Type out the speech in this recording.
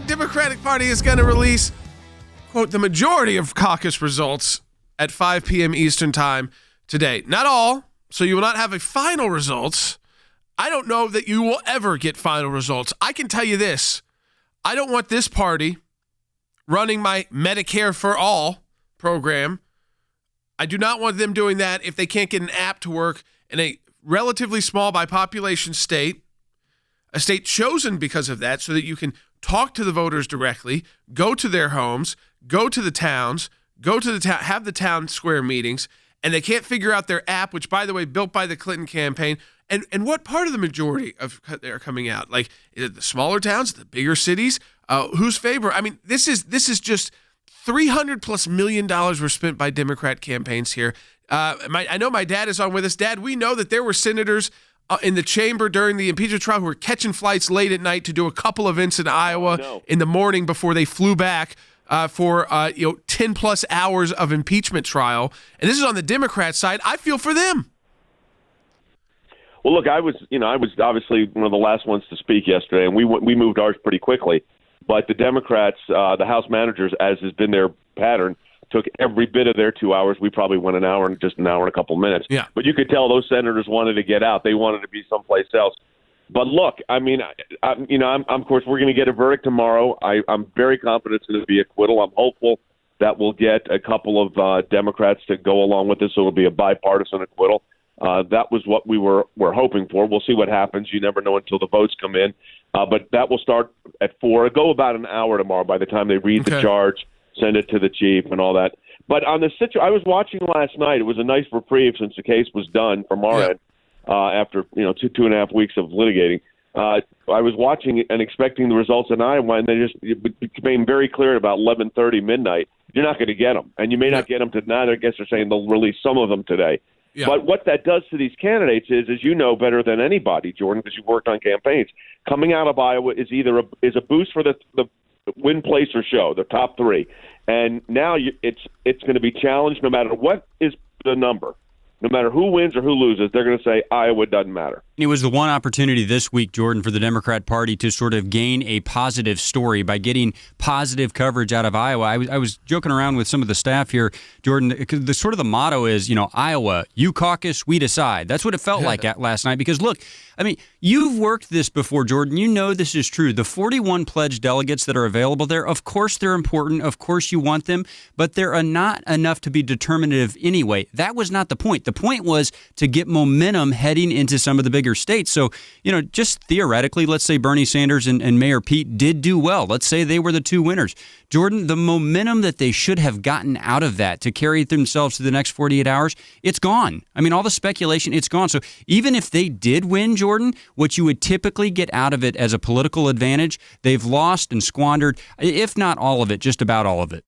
Democratic Party is going to release, quote, the majority of caucus results at 5 p.m. Eastern time today. Not all, so you will not have a final results. I don't know that you will ever get final results. I can tell you this. I don't want this party running my Medicare for All program. I do not want them doing that if they can't get an app to work in a relatively small by population state, a state chosen because of that so that you can talk to the voters directly, go to their homes, go to the towns, have the town square meetings, and they can't figure out their app, which, by the way, built by the Clinton campaign. And what part of the majority of they're coming out? Like, is it the smaller towns, the bigger cities? Whose favor? I mean, this is just $300+ million were spent by Democrat campaigns here. I know my dad is on with us. Dad, we know that there were senators in the chamber during the impeachment trial who were catching flights late at night to do a couple events in Iowa in the morning before they flew back for 10+ hours of impeachment trial. And this is on the Democrat side. I feel for them. Well, look, I was obviously one of the last ones to speak yesterday, and we moved ours pretty quickly. But the Democrats, the House managers, as has been their pattern, took every bit of their 2 hours. We probably went an hour and a couple minutes. Yeah. But you could tell those senators wanted to get out. They wanted to be someplace else. But look, I mean, I'm of course, we're going to get a verdict tomorrow. I'm very confident it's going to be acquittal. I'm hopeful that we'll get a couple of Democrats to go along with this, so it'll be a bipartisan acquittal. That was what we're hoping for. We'll see what happens. You never know until the votes come in. But that will start at 4. It'll go about an hour tomorrow by the time they read the charge, send it to the chief and all that. But on the I was watching last night. It was a nice reprieve since the case was done from our end after 2.5 weeks of litigating. I was watching and expecting the results in Iowa, and it became very clear at about 11:30 midnight. You're not going to get them, and you may not get them tonight. I guess they're saying they'll release some of them today. Yeah. But what that does to these candidates is, as you know better than anybody, Jordan, because you've worked on campaigns, coming out of Iowa is either a boost for the win, place, or show, the top 3. And now it's going to be challenged no matter what is the number. No matter who wins or who loses, they're going to say Iowa doesn't matter. It was the one opportunity this week, Jordan, for the Democrat Party to sort of gain a positive story by getting positive coverage out of Iowa. I was joking around with some of the staff here, Jordan. The sort of the motto is, Iowa, you caucus, we decide. That's what it felt like last night. Because look, I mean, you've worked this before, Jordan. You know this is true. The 41 pledged delegates that are available there, of course they're important. Of course you want them, but they're not enough to be determinative anyway. That was not the point. The point was to get momentum heading into some of the bigger states. So, just theoretically, let's say Bernie Sanders and Mayor Pete did do well. Let's say they were the 2 winners. Jordan, the momentum that they should have gotten out of that to carry themselves to the next 48 hours, it's gone. I mean, all the speculation, it's gone. So even if they did win, Jordan, what you would typically get out of it as a political advantage, they've lost and squandered, if not all of it, just about all of it.